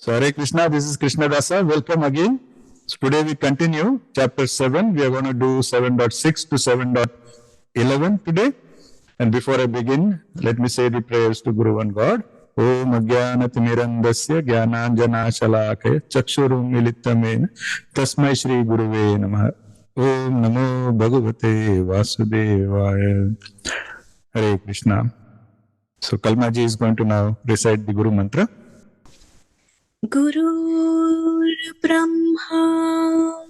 So Hare Krishna, this is Krishna Dasa. Welcome again. So today we continue chapter 7. We are going to do 7.6 to 7.11 today. And before I begin, let me say the prayers to Guru and God. Om Ajnanatirandasya Jnananjana Shalakaya Chakshurum Militamena Tasmai Shri Guruve Namaha. Om Namo Bhagavate Vasudevaya. Hare Krishna. So Kalmaji is going to now recite the Guru Mantra. Gurur Brahma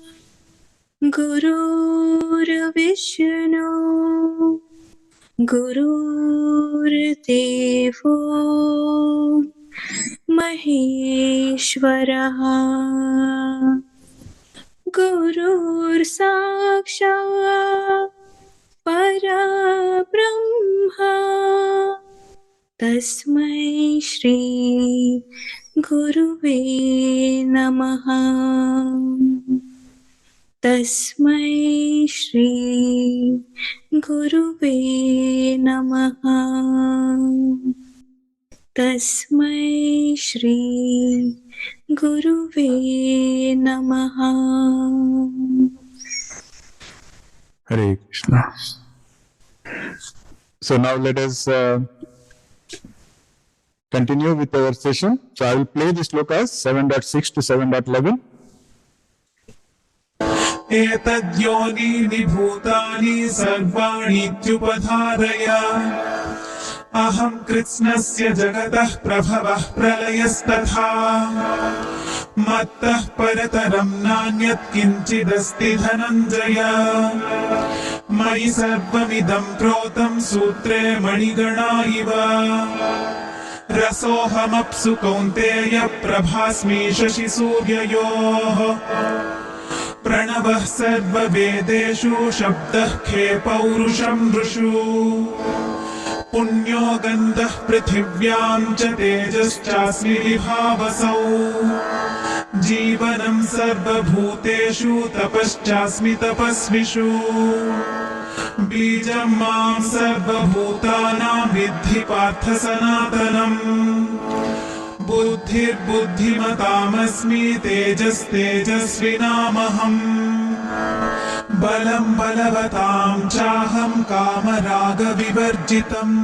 Gurur Vishnu Gurur Devo Maheshwara Gurur Sakshat Parā Brahma Tasmai Shri Guruve Namaha. Tasmai Shri Guruve Namaha. Tasmai Shri Guruve Namaha. Hare Krishna. So now let us continue with our session. So I will play the Shlokas 7.6 to 7.11. एतद्योनीनि भूतानि सर्वाणीत्युपधारय अहं कृत्स्नस्य जगतः प्रभवः प्रलयस्तथा मत्तः परतरं नान्यत् किञ्चिदस्ति धनञ्जय मयि सर्वमिदं प्रोतं सूत्रे मणिगणा इव रसोऽहमप्सु कौन्तेय प्रभास्मि शशिसूर्ययोः प्रणवः सर्ववेदेषु शब्दः खे पौरुषं ऋषु पुण्यो गन्धः पृथिव्यां च तेजश्चास्मि विभावसौ जीवनं सर्वभूतेषु तपश्चास्मि तपस्विषु बीजं मां सर्वभूतानां विद्धि पार्थ सनातनम् बुद्धिर्बुद्धिमतामस्मि तेजस्तेजस्विनामहम् बलं बलवतां चाहं कामरागविवर्जितम्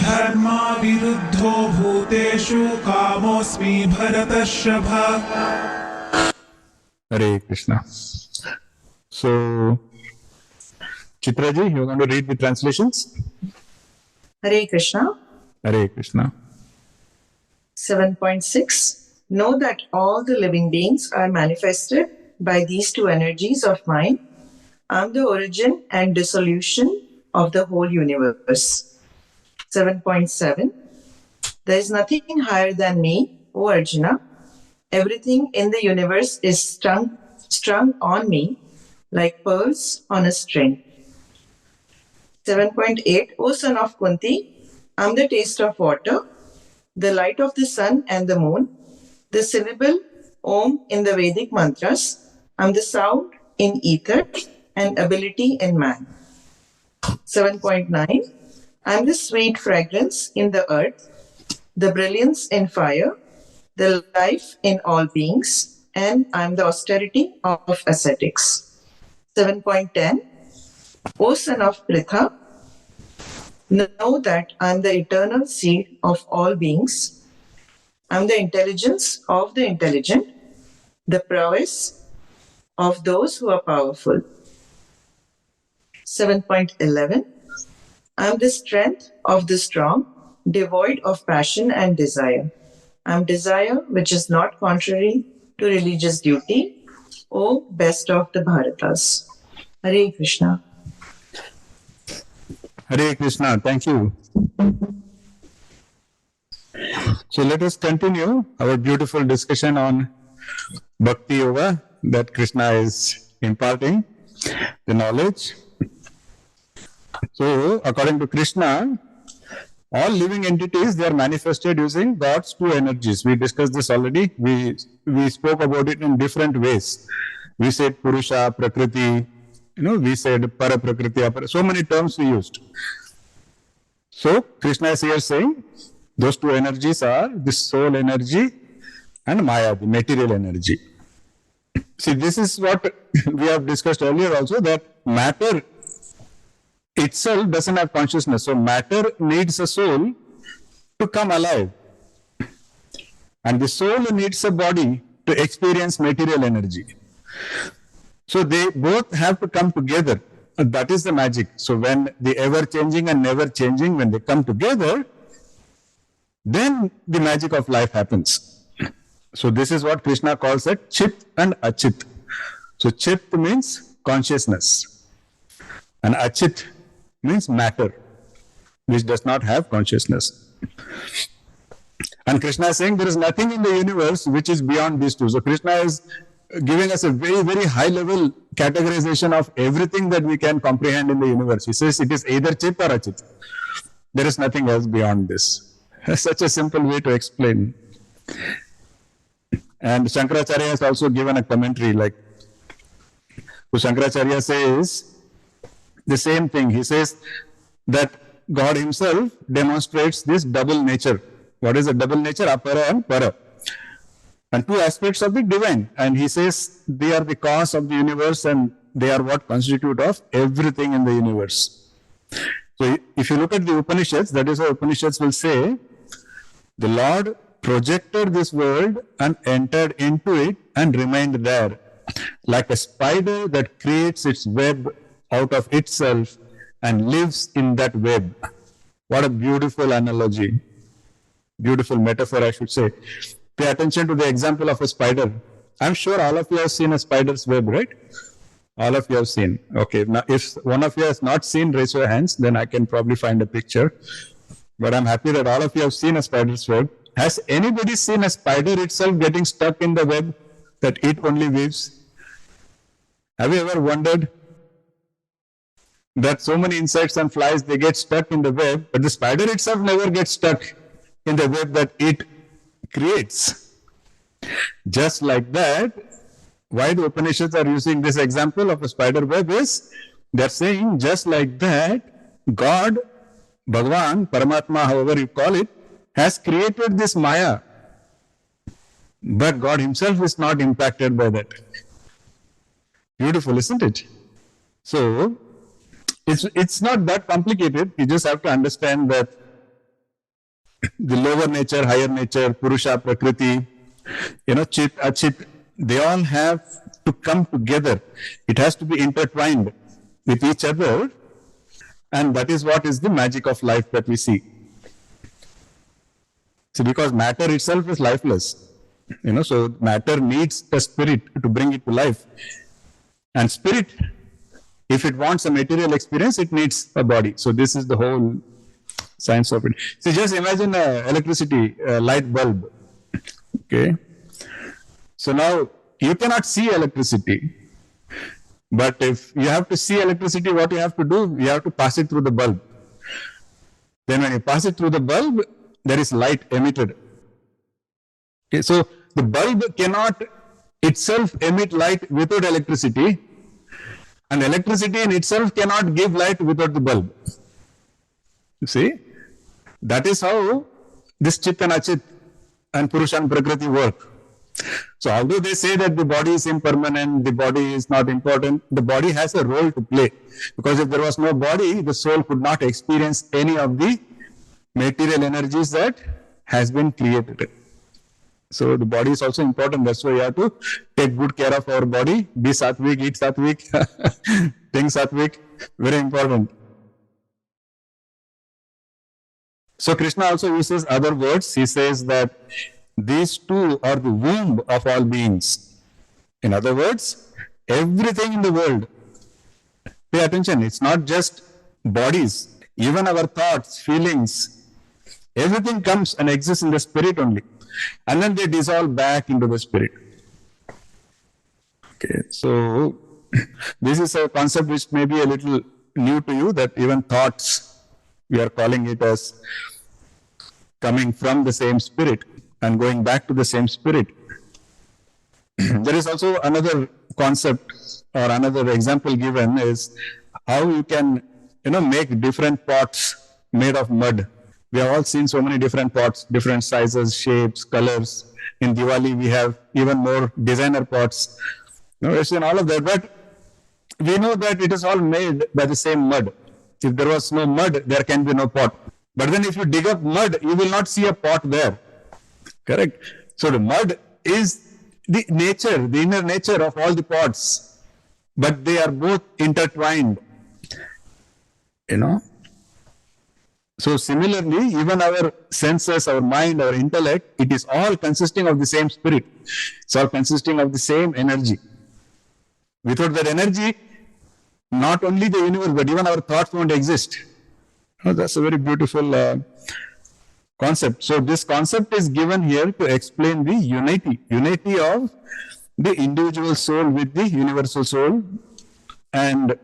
धर्माविरुद्धो भूतेषु कामोऽस्मि भरतर्षभ. Hare Krishna. So Chitraji, you are going to read the translations? Hare Krishna. Hare Krishna. 7.6. Know that all the living beings are manifested by these two energies of mine. I am the origin and dissolution of the whole universe. 7.7. There is nothing higher than me, O Arjuna. Everything in the universe is strung on me like pearls on a string. 7.8. O son of Kunti, I am the taste of water, the light of the sun and the moon, the syllable Om in the Vedic mantras. I am the sound in ether and ability in man. 7.9. I am the sweet fragrance in the earth, the brilliance in fire, the life in all beings, and I am the austerity of ascetics. 7.10. O son of Pritha, know that I am the eternal seed of all beings. I am the intelligence of the intelligent, the prowess of those who are powerful. 7.11. I am the strength of the strong, devoid of passion and desire. I am desire which is not contrary to religious duty, O best of the Bharatas. Hare Krishna. Hare Krishna. Thank you. So let us continue our beautiful discussion on Bhakti Yoga that Krishna is imparting the knowledge. So according to Krishna, all living entities, they are manifested using God's two energies. We discussed this already. We spoke about it in different ways. We said Purusha, Prakriti, we said Para Prakriti, Apara. So many terms we used. So Krishna is here saying those two energies are the soul energy and Maya, the material energy. See, this is what we have discussed earlier also, that matter itself doesn't have consciousness. So matter needs a soul to come alive. And the soul needs a body to experience material energy. So they both have to come together. That is the magic. So when the ever-changing and never-changing, when they come together, then the magic of life happens. So this is what Krishna calls it Cit and Acit. So Cit means consciousness, and Acit means matter, which does not have consciousness. And Krishna is saying there is nothing in the universe which is beyond these two. So Krishna is giving us a very, very high level categorization of everything that we can comprehend in the universe. He says it is either Cit or Acit. There is nothing else beyond this. Such a simple way to explain. And Sankarācārya has also given a commentary like, so Sankarācārya says the same thing. He says that God himself demonstrates this double nature. What is the double nature? Aparā and parā. And two aspects of the divine. And he says they are the cause of the universe and they are what constitute of everything in the universe. So if you look at the Upaniṣads, that is how Upaniṣads will say, the Lord projected this world and entered into it and remained there, like a spider that creates its web out of itself and lives in that web. What a beautiful analogy, beautiful metaphor, I should say. Pay attention to the example of a spider. I'm sure all of you have seen a spider's web, right? All of you have seen. Okay, now if one of you has not seen, raise your hands, then I can probably find a picture. But I'm happy that all of you have seen a spider's web. Has anybody seen a spider itself getting stuck in the web that it only weaves? Have you ever wondered that so many insects and flies, they get stuck in the web, but the spider itself never gets stuck in the web that it creates? Just like that, why the Upanishads are using this example of a spider web is, they're saying just like that, God, Bhagavan, Paramatma, however you call it, has created this Maya. But God himself is not impacted by that. Beautiful, isn't it? So, it's not that complicated. You just have to understand that the lower nature, higher nature, Purusha, Prakriti, Cit, Acit, they all have to come together. It has to be intertwined with each other. And that is what is the magic of life that we see. See, because matter itself is lifeless. So matter needs a spirit to bring it to life. And spirit, if it wants a material experience, it needs a body. So this is the whole science of it. See, just imagine electricity, light bulb. Okay. So now you cannot see electricity. But if you have to see electricity, what you have to do? You have to pass it through the bulb. Then when you pass it through the bulb, there is light emitted. Okay, so the bulb cannot itself emit light without electricity, and electricity in itself cannot give light without the bulb. You see? That is how this Cit and Acit and Purusha and Prakriti work. So although they say that the body is impermanent, the body is not important, the body has a role to play. Because if there was no body, the soul could not experience any of the material energies that has been created. So the body is also important. That's why you have to take good care of our body. Be sattvic, eat sattvic, think sattvic. Very important. So Krishna also uses other words. He says that these two are the womb of all beings. In other words, everything in the world. Pay attention. It's not just bodies. Even our thoughts, feelings, everything comes and exists in the spirit only. And then they dissolve back into the spirit. Okay, so this is a concept which may be a little new to you, that even thoughts, we are calling it as coming from the same spirit and going back to the same spirit. There is also another concept or another example given is how you can, make different pots made of mud. We have all seen so many different pots, different sizes, shapes, colors, in Diwali we have even more designer pots. We've seen all of that, but we know that it is all made by the same mud. If there was no mud, there can be no pot. But then if you dig up mud, you will not see a pot there. Correct? So the mud is the nature, the inner nature of all the pots, but they are both intertwined. So similarly, even our senses, our mind, our intellect, it is all consisting of the same spirit. It's all consisting of the same energy. Without that energy, not only the universe, but even our thoughts won't exist. That's a very beautiful concept. So this concept is given here to explain the unity of the individual soul with the universal soul. And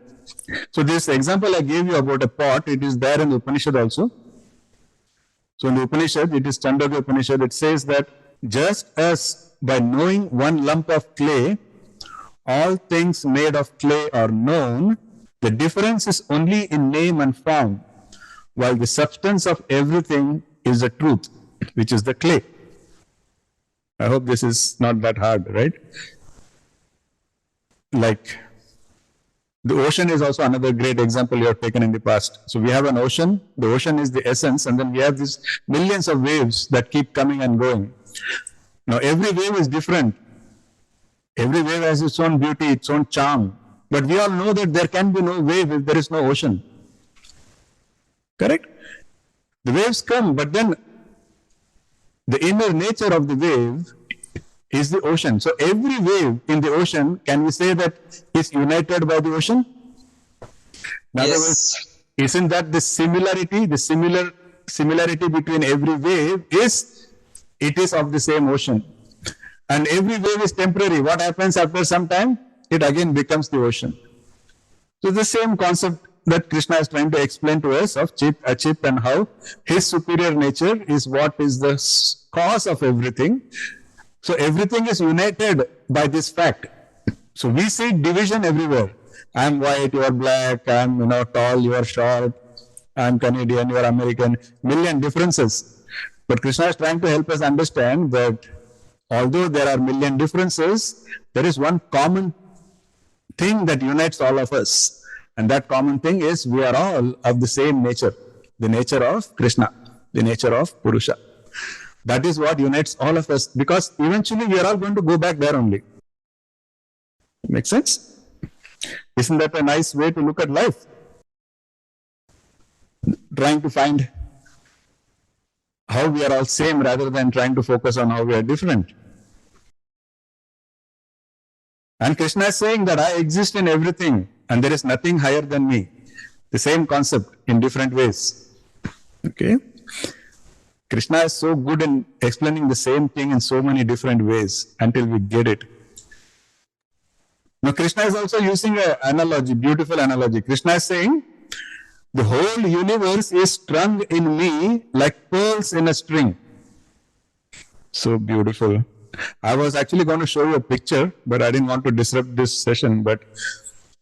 so this example I gave you about a pot, it is there in the Upanishad also. So in the Upanishad, it is Chandogya Upanishad, it says that just as by knowing one lump of clay, all things made of clay are known, the difference is only in name and form, while the substance of everything is the truth, which is the clay. I hope this is not that hard, right? Like the ocean is also another great example you have taken in the past. So we have an ocean, the ocean is the essence, and then we have these millions of waves that keep coming and going. Now every wave is different. Every wave has its own beauty, its own charm. But we all know that there can be no wave if there is no ocean. Correct? The waves come, but then the inner nature of the wave is the ocean. So every wave in the ocean, can we say that is united by the ocean? In other words, isn't that the similarity? The similarity between every wave is, it is of the same ocean. And every wave is temporary. What happens after some time? It again becomes the ocean. So the same concept that Krishna is trying to explain to us of Cit, Acit, and how his superior nature is what is the cause of everything. So everything is united by this fact. So we see division everywhere. I am white, you are black, I am tall, you are short, I am Canadian, you are American, million differences. But Krishna is trying to help us understand that although there are million differences, there is one common thing that unites all of us. And that common thing is we are all of the same nature, the nature of Krishna, the nature of Purusha. That is what unites all of us, because eventually we are all going to go back there only. Make sense? Isn't that a nice way to look at life? Trying to find how we are all same rather than trying to focus on how we are different. And Krishna is saying that I exist in everything and there is nothing higher than me. The same concept in different ways. Okay? Krishna is so good in explaining the same thing in so many different ways until we get it. Now Krishna is also using an analogy, beautiful analogy. Krishna is saying, the whole universe is strung in me like pearls in a string. So beautiful. I was actually going to show you a picture, but I didn't want to disrupt this session. But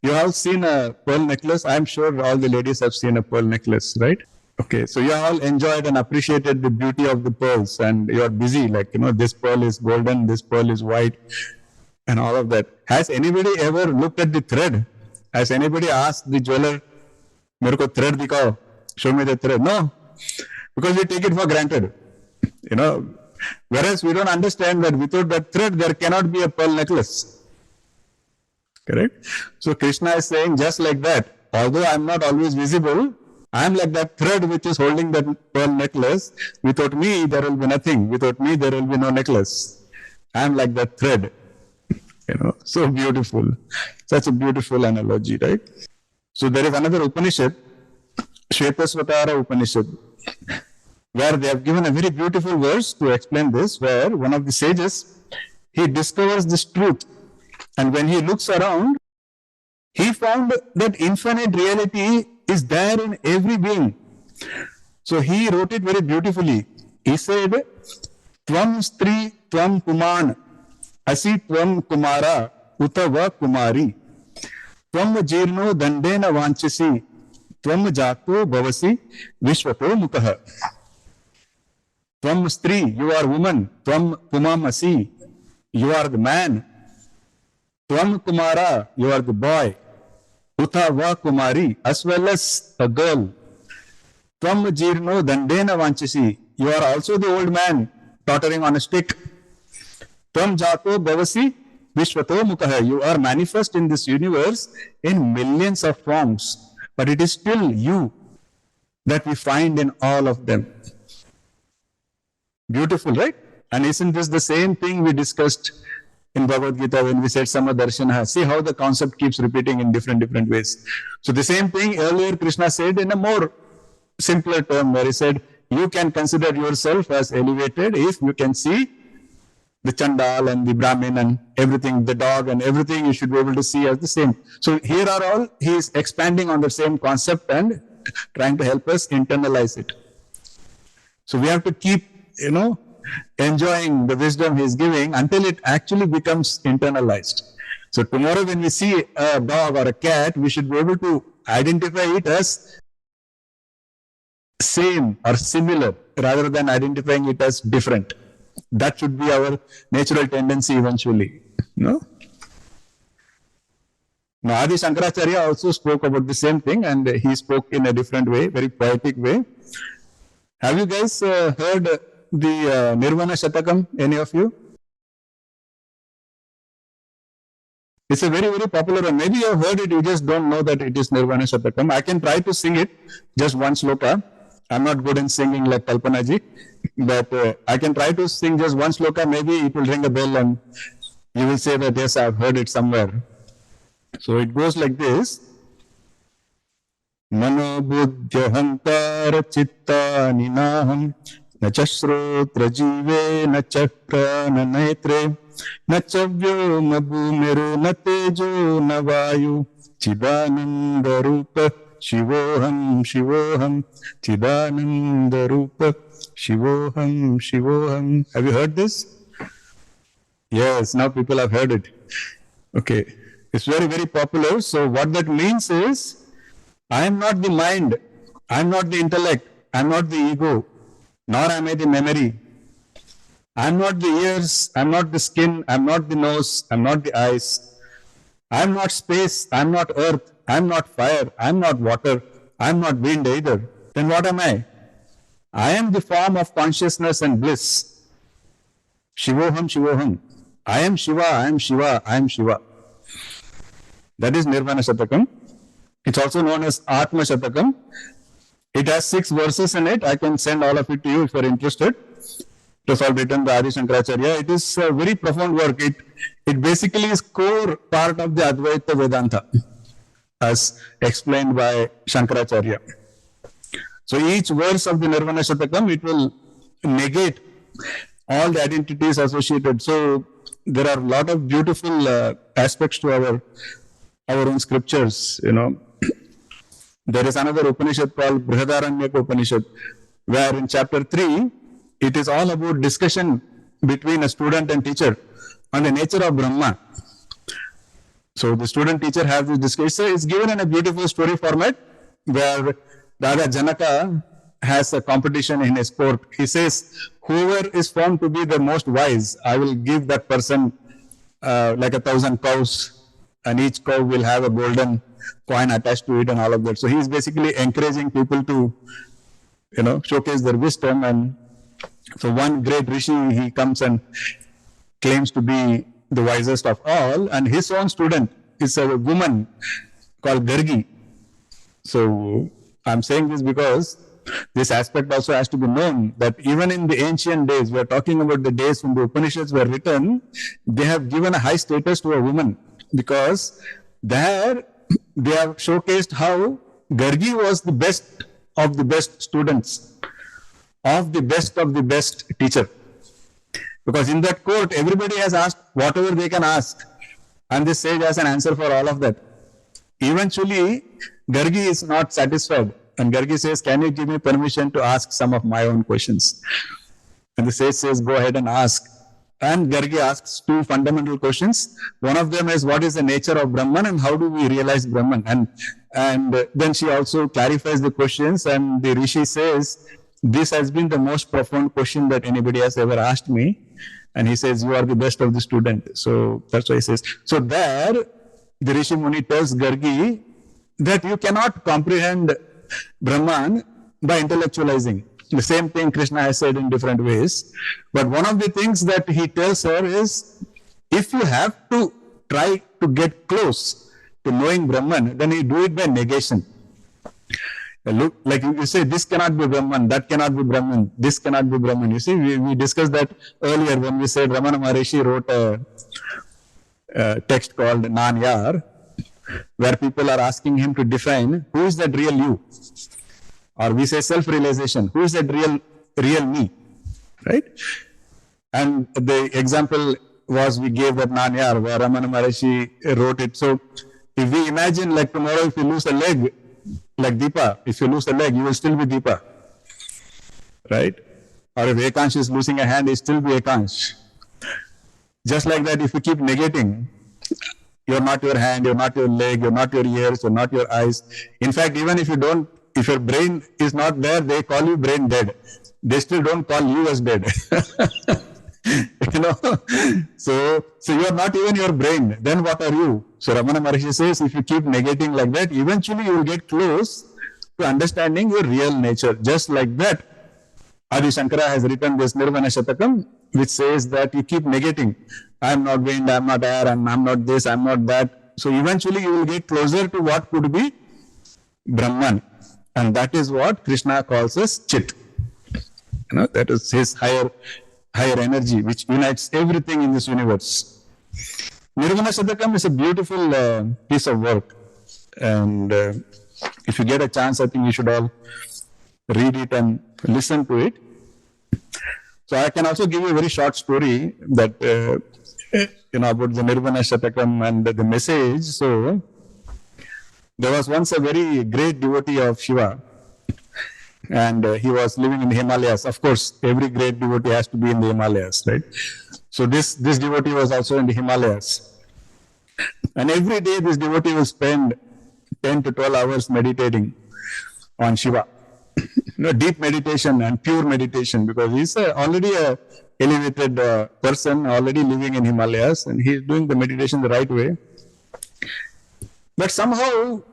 you have seen a pearl necklace. I'm sure all the ladies have seen a pearl necklace, right? Okay, so you all enjoyed and appreciated the beauty of the pearls, and you are busy, like, this pearl is golden, this pearl is white, and all of that. Has anybody ever looked at the thread? Has anybody asked the jeweler, "Mere ko thread dikhao, show me the thread"? No, because we take it for granted, Whereas we don't understand that without that thread, there cannot be a pearl necklace. Correct? So Krishna is saying just like that, although I am not always visible, I am like that thread which is holding that pearl necklace. Without me, there will be nothing. Without me, there will be no necklace. I am like that thread. So beautiful. Such a beautiful analogy, right? So there is another Upanishad, Shvetasvatara Upanishad, where they have given a very beautiful verse to explain this, where one of the sages, he discovers this truth. And when he looks around, he found that infinite reality is there in every being. So he wrote it very beautifully. He said, Tvam stri tvam puman, asi tvam kumara, utava kumari, tvam jirno dandena vanchasi, tvam jato bhavasi, vishvato mutaha. Tvam stri, you are woman. Tvam pumamasi, you are the man. Tvam kumara, you are the boy. Utha va kumari, as well as a girl. Tvam jirno dandena vanchasi, you are also the old man tottering on a stick. Tvam jato bhavasi vishvato mukha, you are manifest in this universe in millions of forms, but it is still you that we find in all of them. Beautiful, right? And isn't this the same thing we discussed in Bhagavad Gita when we said Samadarshana? See how the concept keeps repeating in different ways. So the same thing earlier Krishna said in a more simpler term, where he said, you can consider yourself as elevated if you can see the Chandal and the Brahmin and everything, the dog and everything, you should be able to see as the same. So here are all, he is expanding on the same concept and trying to help us internalize it. So we have to keep, enjoying the wisdom he is giving until it actually becomes internalized. So tomorrow when we see a dog or a cat, we should be able to identify it as same or similar rather than identifying it as different. That should be our natural tendency eventually. No? Now, Adi Sankarācārya also spoke about the same thing, and he spoke in a different way, very poetic way. Have you guys heard the Nirvana Shatakam, any of you? It's a very popular one. Maybe you have heard it, you just don't know that it is Nirvana Shatakam. I can try to sing it, just one sloka. I'm not good in singing like Kalpana ji, but I can try to sing just one sloka. Maybe it will ring a bell and you will say that, yes, I've heard it somewhere. So it goes like this. Mano buddhyahankara chitta ninaham nacha shrotra jive nacha prana netre nacha vyoma bhumiro natejo navayu chidananda rupa shivoham shivoham chidananda rupa shivoham shivoham. Have you heard this? Yes, now people have heard it. Okay. It's very popular. So what that means is, I am not the mind, I am not the intellect, I am not the ego, nor am I the memory. I am not the ears, I am not the skin, I am not the nose, I am not the eyes. I am not space, I am not earth, I am not fire, I am not water, I am not wind either. Then what am I? I am the form of consciousness and bliss. Shivoham, Shivoham. I am Shiva, I am Shiva, I am Shiva. That is Nirvana Shatakam. It's also known as Atma Shatakam. It has 6 verses in it. I can send all of it to you if you are interested. It was all written by Adi Sankarācārya. It is a very profound work. It basically is core part of the Advaita Vedanta, as explained by Sankarācārya. So each verse of the Nirvana Shatakam, it will negate all the identities associated. So there are a lot of beautiful aspects to our own scriptures, There is another Upanishad called Brihadaranyaka Upanishad, where in chapter 3, it is all about discussion between a student and teacher on the nature of Brahma. So the student teacher has this discussion. It's given in a beautiful story format, where Raja Janaka has a competition in his court. He says, whoever is found to be the most wise, I will give that person like 1,000 cows, and each cow will have a golden coin attached to it and all of that. So he is basically encouraging people to, showcase their wisdom. And so one great rishi, he comes and claims to be the wisest of all, and his own student is a woman called Gargi. So I'm saying this because this aspect also has to be known, that even in the ancient days, we are talking about the days when the Upanishads were written, they have given a high status to a woman, because there they have showcased how Gargi was the best of the best students, of the best teacher. Because in that court, everybody has asked whatever they can ask, and this sage has an answer for all of that. Eventually, Gargi is not satisfied, and Gargi says, can you give me permission to ask some of my own questions? And the sage says, go ahead and ask. And Gargi asks 2 fundamental questions. One of them is, what is the nature of Brahman and how do we realize Brahman? And then she also clarifies the questions, and the Rishi says, this has been the most profound question that anybody has ever asked me. And he says, you are the best of the student. So that's why he says. So there, the Rishi Muni tells Gargi that you cannot comprehend Brahman by intellectualizing. The same thing Krishna has said in different ways. But one of the things that he tells her is, if you have to try to get close to knowing Brahman, then you do it by negation. Look, like you say, this cannot be Brahman, that cannot be Brahman, this cannot be Brahman. You see, we discussed that earlier when we said Ramana Maharishi wrote a text called Nanyar, where people are asking him to define who is that real you, or we say self-realization, who is that real me, right? And the example was we gave that Nanyar where Ramana Maharishi wrote it. So if we imagine like tomorrow if you lose a leg, like Deepa, if you lose a leg, you will still be Deepa, right? Or if Ekansh is losing a hand, he will still be Ekansh. Just like that, if you keep negating, you're not your hand, you're not your leg, you're not your ears, you're not your eyes. In fact, even if your brain is not there, they call you brain dead. They still don't call you as dead. You know, so you're not even your brain. Then what are you? So Ramana Maharishi says, if you keep negating like that, eventually you will get close to understanding your real nature. Just like that, Adi Shankara has written this Nirvana Shatakam, which says that you keep negating. I'm not wind, I'm not air, I'm not this, I'm not that. So eventually you will get closer to what could be Brahman. And that is what Krishna calls as Chit. You know, that is his higher energy, which unites everything in this universe. Nirvana Shatakam is a beautiful piece of work. And if you get a chance, I think you should all read it and listen to it. So I can also give you a very short story that, about the Nirvana Shatakam and the message. So there was once a very great devotee of Shiva. And he was living in the Himalayas. Of course, every great devotee has to be in the Himalayas, right? So this devotee was also in the Himalayas. And every day this devotee will spend 10 to 12 hours meditating on Shiva. Deep meditation and pure meditation, because he's already a elevated person, already living in Himalayas, and he's doing the meditation the right way. But somehow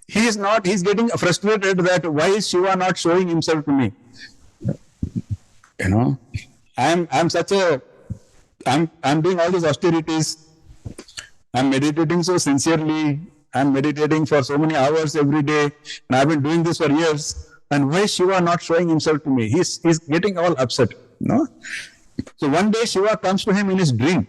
he's getting frustrated that why is Shiva not showing himself to me? You know, I'm doing all these austerities. I'm meditating so sincerely. I'm meditating for so many hours every day, and I've been doing this for years. And why is Shiva not showing himself to me? He's getting all upset. No? So one day Shiva comes to him in his dream.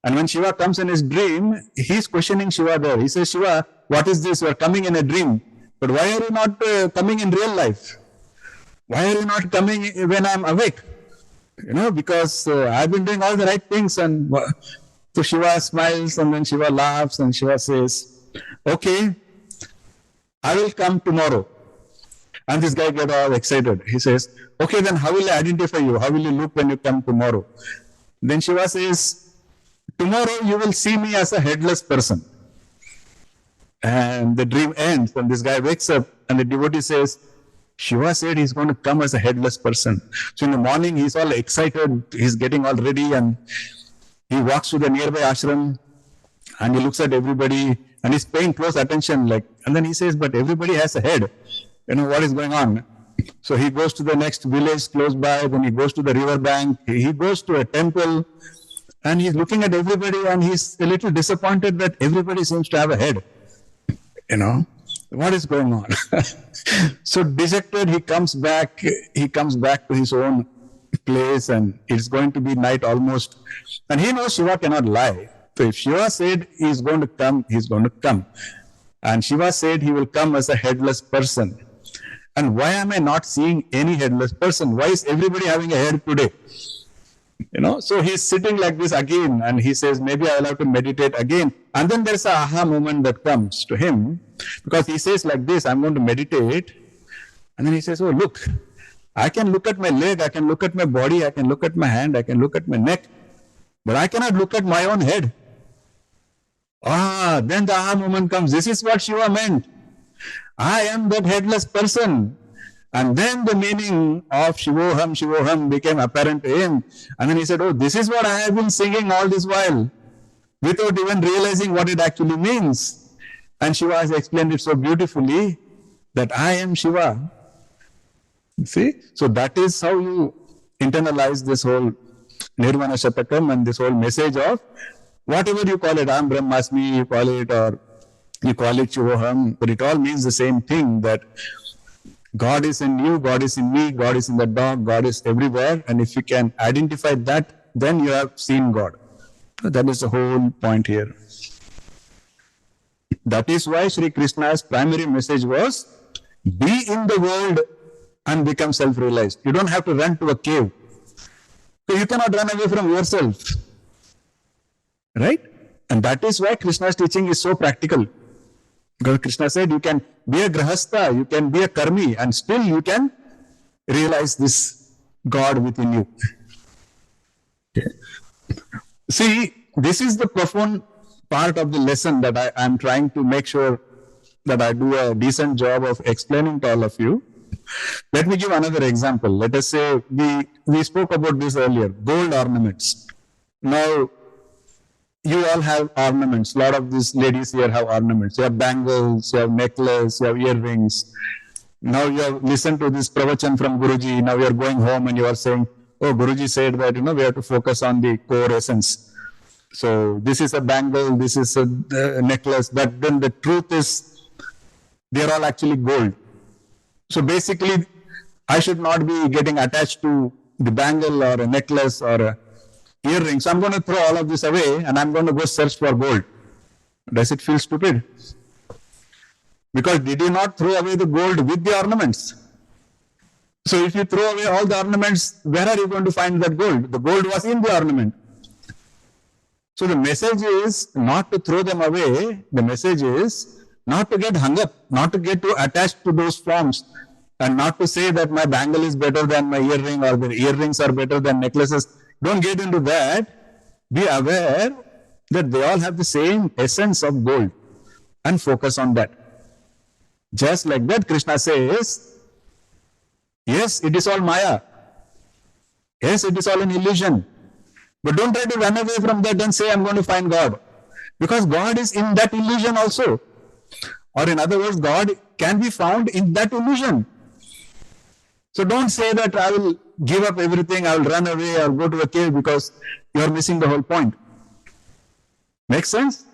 And when Shiva comes in his dream, he's questioning Shiva there. He says, Shiva, what is this? You are coming in a dream. But why are you not coming in real life? Why are you not coming when I'm awake? Because I've been doing all the right things. And so Shiva smiles, and then Shiva laughs, and Shiva says, okay, I will come tomorrow. And this guy gets all excited. He says, okay, then how will I identify you? How will you look when you come tomorrow? Then Shiva says, tomorrow you will see me as a headless person. And the dream ends, and this guy wakes up, and the devotee says, Shiva said he's going to come as a headless person. So in the morning, he's all excited, he's getting all ready, and he walks to the nearby ashram, and he looks at everybody, and he's paying close attention, and then he says, but everybody has a head. What is going on? So he goes to the next village close by, then he goes to the river bank, he goes to a temple, and he's looking at everybody, and he's a little disappointed that everybody seems to have a head. What is going on? So dejected, he comes back to his own place, and it's going to be night almost. And he knows Shiva cannot lie. So if Shiva said he's going to come, he's going to come. And Shiva said he will come as a headless person. And why am I not seeing any headless person? Why is everybody having a head today? So he's sitting like this again, and he says, maybe I'll have to meditate again. And then there's a aha moment that comes to him, because he says like this, I'm going to meditate. And then he says, oh, look, I can look at my leg, I can look at my body, I can look at my hand, I can look at my neck, but I cannot look at my own head. Then the aha moment comes. This is what Shiva meant. I am that headless person. And then the meaning of Shivoham, Shivoham became apparent to him. And then he said, oh, this is what I have been singing all this while, without even realizing what it actually means. And Shiva has explained it so beautifully that I am Shiva. See? So that is how you internalize this whole Nirvana Shatakam and this whole message of whatever you call it, Am Brahmasmi, you call it, or you call it Shivoham, but it all means the same thing, that God is in you, God is in me, God is in the dog, God is everywhere. And if you can identify that, then you have seen God. That is the whole point here. That is why Shri Krishna's primary message was, be in the world and become self-realized. You don't have to run to a cave. So you cannot run away from yourself. Right? And that is why Krishna's teaching is so practical. Because Krishna said you can be a grahastha, you can be a karmi, and still you can realize this God within you. Okay. See, this is the profound part of the lesson that I am trying to make sure that I do a decent job of explaining to all of you. Let me give another example. Let us say we spoke about this earlier, gold ornaments. Now, you all have ornaments. A lot of these ladies here have ornaments. You have bangles, you have necklace, you have earrings. Now you have listened to this pravachan from Guruji. Now you are going home and you are saying, oh, Guruji said that, we have to focus on the core essence. So this is a bangle, this is a necklace, but then the truth is, they are all actually gold. So basically, I should not be getting attached to the bangle or a necklace or a earring. So I'm going to throw all of this away and I'm going to go search for gold. Does it feel stupid? Because did you not throw away the gold with the ornaments? So if you throw away all the ornaments, where are you going to find that gold? The gold was in the ornament. So the message is not to throw them away. The message is not to get hung up, not to get too attached to those forms, and not to say that my bangle is better than my earring or the earrings are better than necklaces. Don't get into that. Be aware that they all have the same essence of gold and focus on that. Just like that, Krishna says, yes, it is all Maya. Yes, it is all an illusion. But don't try to run away from that and say, I'm going to find God. Because God is in that illusion also. Or in other words, God can be found in that illusion. So don't say that I will give up everything, I will run away or go to a cave, because you are missing the whole point. Makes sense?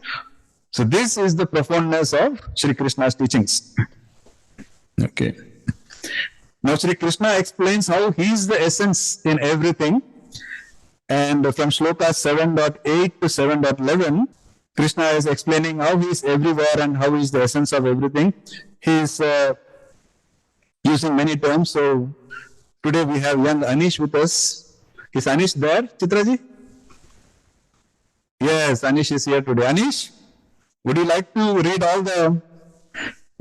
So this is the profoundness of Shri Krishna's teachings. Okay. Now Shri Krishna explains how he is the essence in everything. And from Shlokas 7.8 to 7.11, Krishna is explaining how he is everywhere and how he is the essence of everything. He is using many terms. So today we have young Anish with us. Is Anish there, Chitraji? Yes, Anish is here today. Anish, would you like to read all the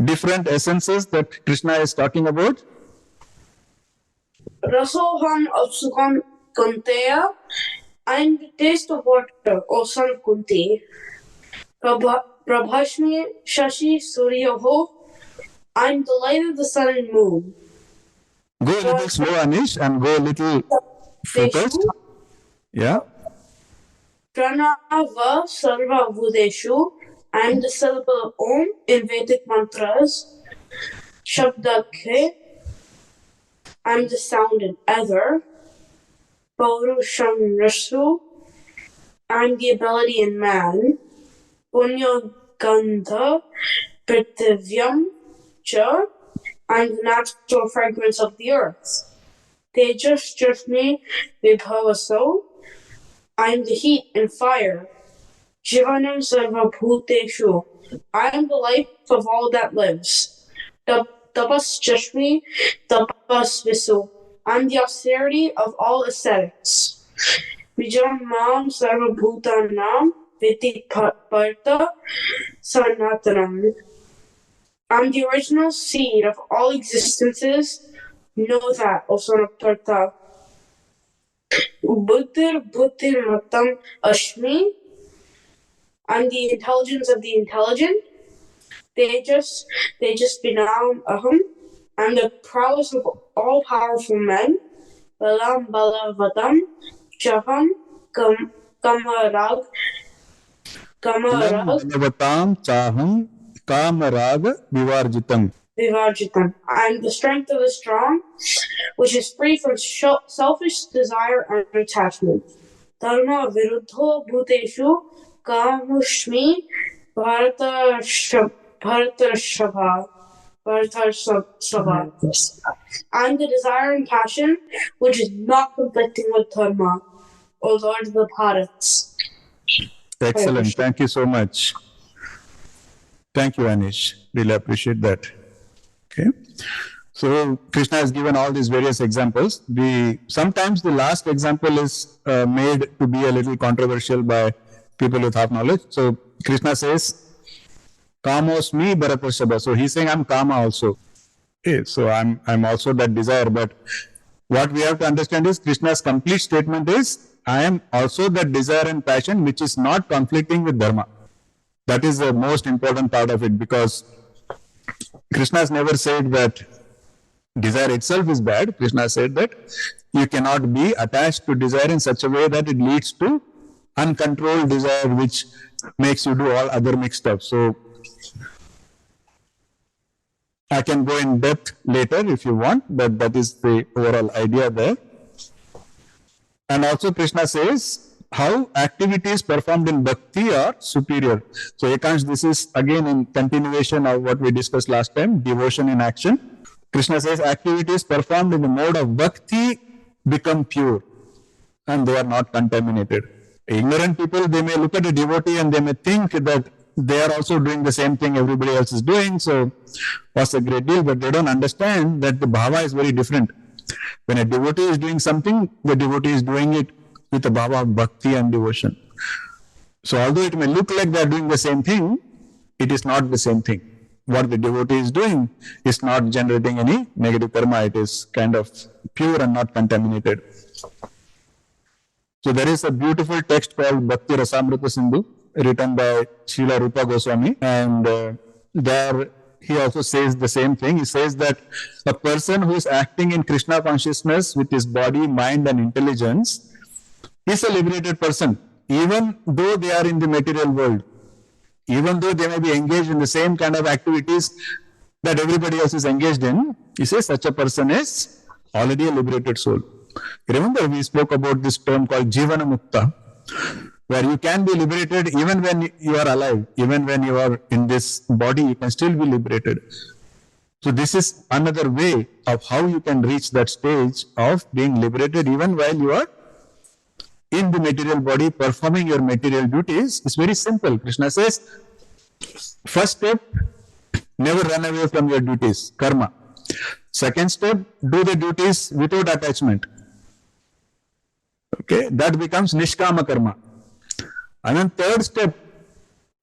different essences that Krishna is talking about? Rasoham Apsukam Kunteya. I'm the taste of water, O son of Kunti. Prabhashmi Shashi Suryaho. I'm the light of the sun and moon. Go a little slow, Anish, and go a little focused. Yeah. Pranava Sarva Bhudeshu. I'm the syllable Om in Vedic mantras. Shabdakhe. I'm the sound in ether. Paurusham Rasu. I'm the ability in man. Punya Gandha Prithvyam Cha. I'm the natural fragrance of the earth. Tejas Jashmi Vibhavaso. I'm the heat and fire. Jivanam Sarva Bhuteshu. I am the life of all that lives. Tapas Jashmi Tapas Visu. I'm the austerity of all ascetics. Vijam Mam Sarva Bhutanam Viti Parta Sanatanam. I'm the original seed of all existences. Know that, O son of Partha. Buddhir Matam Ashmi. I'm the intelligence of the intelligent. They just benam aham, and the prowess of all powerful men, balam balavadam, jaham kamarag, Bhalavatam chaham kamaraga vivarjitam. vivarjitam, and the strength of the strong, which is free from selfish desire and attachment. Dharma viruddho bhuteshu kamushmi bharatarshava. And the desire and passion, which is not conflicting with dharma, O Lord of the Bharats. Excellent. Thank you so much. Thank you, Anish. Really appreciate that. Okay. So Krishna has given all these various examples. Sometimes the last example is made to be a little controversial by people with half knowledge. So Krishna says, Kamosmi Bharatarshava. So he's saying, I'm Kama also. Okay, so I'm also that desire. But what we have to understand is Krishna's complete statement is, I am also that desire and passion which is not conflicting with dharma. That is the most important part of it, because Krishna has never said that desire itself is bad. Krishna said that you cannot be attached to desire in such a way that it leads to uncontrolled desire which makes you do all other mixed stuff. So I can go in depth later if you want, but that is the overall idea there. And also Krishna says how activities performed in bhakti are superior. So Ekansh, this is again in continuation of what we discussed last time, devotion in action. Krishna says activities performed in the mode of bhakti become pure and they are not contaminated. Ignorant people, they may look at a devotee and they may think that they are also doing the same thing everybody else is doing, so what's a great deal? But they don't understand that the bhava is very different. When a devotee is doing something, the devotee is doing it with a bhava of bhakti and devotion. So although it may look like they are doing the same thing, it is not the same thing. What the devotee is doing is not generating any negative karma. It is kind of pure and not contaminated. So there is a beautiful text called Bhakti Rasamrita Sindhu, written by Srila Rupa Goswami, and there he also says the same thing. He says that a person who is acting in Krishna consciousness with his body, mind and intelligence is a liberated person, even though they are in the material world, even though they may be engaged in the same kind of activities that everybody else is engaged in. He says such a person is already a liberated soul. Remember, we spoke about this term called Jivana Mukta, where you can be liberated even when you are alive, even when you are in this body, you can still be liberated. So this is another way of how you can reach that stage of being liberated even while you are in the material body performing your material duties. It's very simple. Krishna says, first step, never run away from your duties, karma. Second step, do the duties without attachment. Okay, that becomes nishkama karma. And then third step,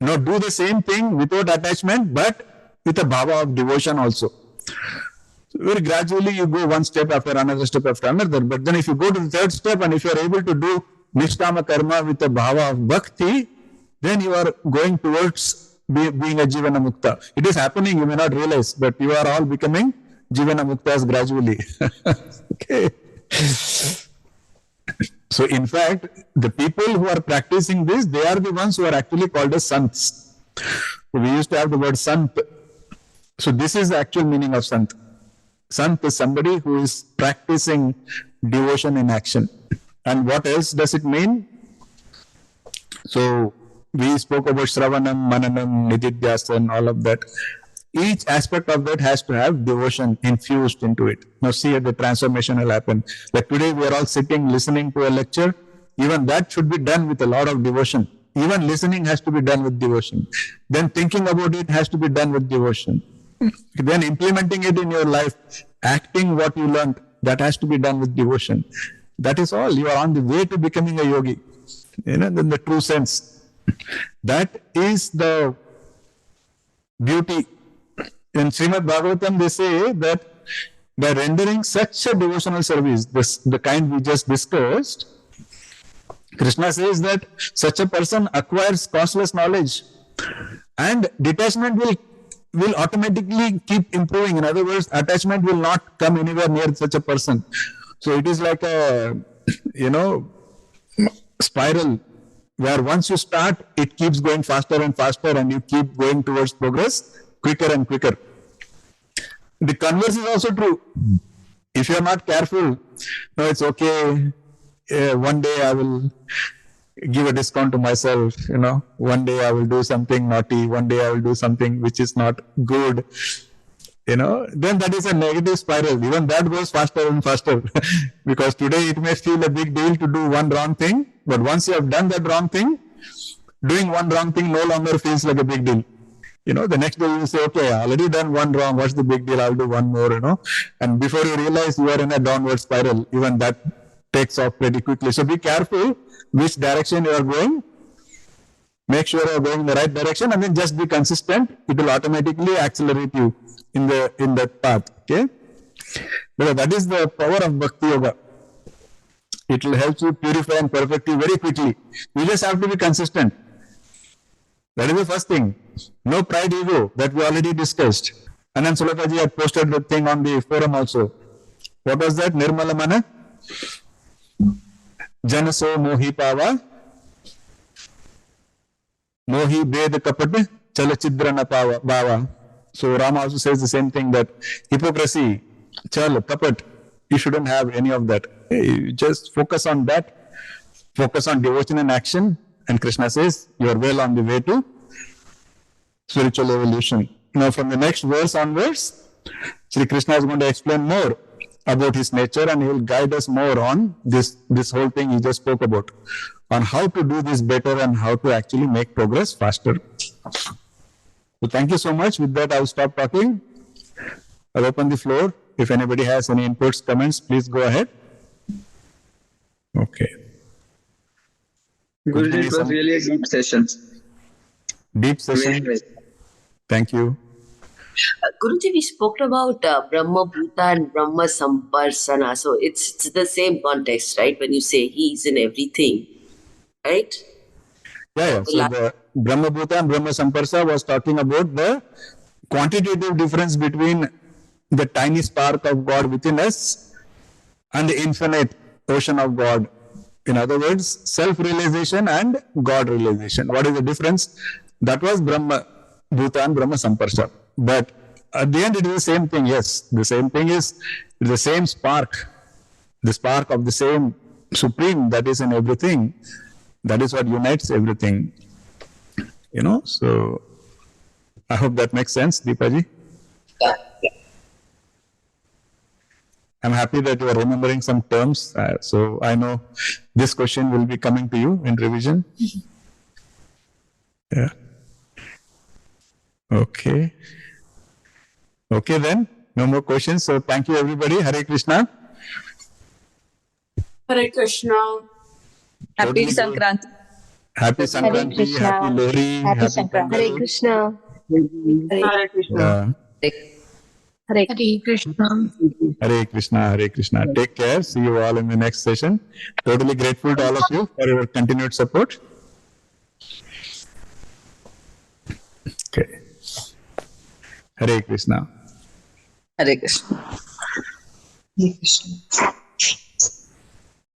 do the same thing without attachment, but with a bhava of devotion also. So very gradually you go one step after another step after another. But then if you go to the third step and if you are able to do nishkama karma with a bhava of bhakti, then you are going towards being a Jivana Mukta. It is happening, you may not realize, but you are all becoming Jivana Muktas gradually. Okay. So in fact, the people who are practicing this, they are the ones who are actually called as sants. We used to have the word sant. So this is the actual meaning of sant. Sant is somebody who is practicing devotion in action. And what else does it mean? So we spoke about Shravanam, Mananam, Nididhyasana, all of that. Each aspect of that has to have devotion infused into it. Now see, the transformation will happen. Like today we are all sitting, listening to a lecture. Even that should be done with a lot of devotion. Even listening has to be done with devotion. Then thinking about it has to be done with devotion. Then implementing it in your life, acting what you learned, that has to be done with devotion. That is all. You are on the way to becoming a yogi. In the true sense. That is the beauty. In Srimad Bhagavatam, they say that by rendering such a devotional service, the kind we just discussed, Krishna says that such a person acquires costless knowledge and detachment will will automatically keep improving. In other words, attachment will not come anywhere near such a person. So it is like a, spiral where once you start, it keeps going faster and faster, and you keep going towards progress quicker and quicker. The converse is also true. If you are not careful, no, it's okay. One day I will give a discount to myself. One day I will do something naughty. One day I will do something which is not good. Then that is a negative spiral. Even that goes faster and faster. Because today it may feel a big deal to do one wrong thing, but once you have done that wrong thing, doing one wrong thing no longer feels like a big deal. The next day you say, okay, I already done one wrong. What's the big deal? I'll do one more, And before you realize you are in a downward spiral, even that takes off pretty quickly. So be careful which direction you are going. Make sure you are going in the right direction, and then just be consistent. It will automatically accelerate you in that path. Okay? Because that is the power of Bhakti Yoga. It will help you purify and perfect you very quickly. You just have to be consistent. That is the first thing. No pride, ego, that we already discussed. And then Sulakaji had posted the thing on the forum also. What was that? Nirmala Mana? Janaso mohi pava, mohi bed kapat, chalachidra na bhava. So Rama also says the same thing, that hypocrisy, chal, kapat, you shouldn't have any of that. You just focus on that, focus on devotion and action, and Krishna says you are well on the way to spiritual evolution. Now from the next verse onwards, Shri Krishna is going to explain more about his nature, and he will guide us more on this whole thing he just spoke about, on how to do this better and how to actually make progress faster. So thank you so much. With that, I'll stop talking. I'll open the floor. If anybody has any inputs, comments, please go ahead. Okay. Guruji, it was really a deep session. Deep session. Thank you. Guruji, we spoke about Brahma Bhuta and Brahma Samparasana. So it's the same context, right? When you say he is in everything, right? Yeah. So the Brahma Bhuta and Brahma Samparasa was talking about the quantitative difference between the tiny spark of God within us and the infinite ocean of God. In other words, self-realization and God realization. What is the difference? That was Brahma Bhuta and Brahma Samparasa. But at the end, it is the same thing. Yes, the same thing is the same spark, the spark of the same Supreme that is in everything. That is what unites everything. So I hope that makes sense, Deepaji. Yeah. I'm happy that you are remembering some terms. So I know this question will be coming to you in revision. Yeah. Okay. Okay then. No more questions. So thank you everybody. Hare Krishna. Hare Krishna. Happy Sankarācārya. Happy Sankarācārya. Happy Lohri. Happy Happy Sankarācārya. Pongal. Hare Krishna. Hare Krishna. Yeah. Hare Krishna. Hare Krishna, Hare Krishna. Take care. See you all in the next session. Totally grateful to all of you for your continued support. Okay. Hare Krishna. Hare Krishna. Hare Krishna.